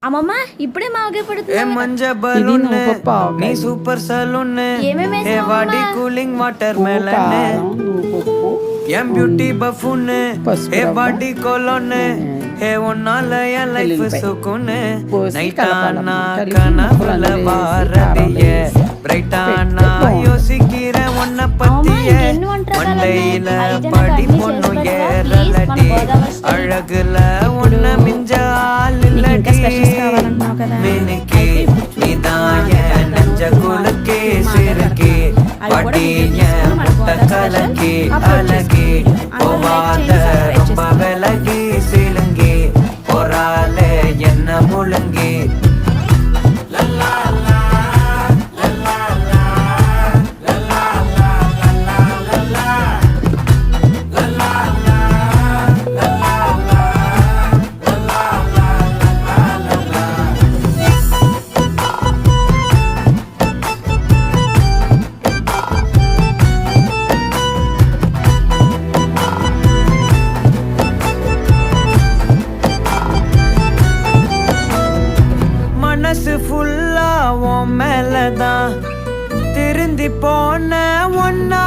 అమ్మమ్మ ఇప్పుడే ఏ మంజ బలూన్ నీ సూపర్ సలూన్ ఏ వాడి కూలింగ్ వాటర్ మెలన్ ఎం బ్యూటీ బఫూన్ ఏ బాడీ కోలోన్ ఏ ఉన్నాలయ లైఫ్ సుకున్ నైటానా కనవల వారదియ బ్రైటానా யோசிக்கிற உன்ன பத்திய மண்டையில படி பொண்ணு ஏறலடி அழகுல உன்ன மிஞ்ச ஆளில்லடி மினுக்கி நீதாய நெஞ்ச குலுக்கி சிறுக்கி வடிய முட்ட கலக்கி அழகி போவாத ரொம்ப விலகி சிலுங்கி போறாலே என்ன முழுங்கி மனசு ஃபுல்லா உன் மேலதான் திருந்தி போன ஒன்னா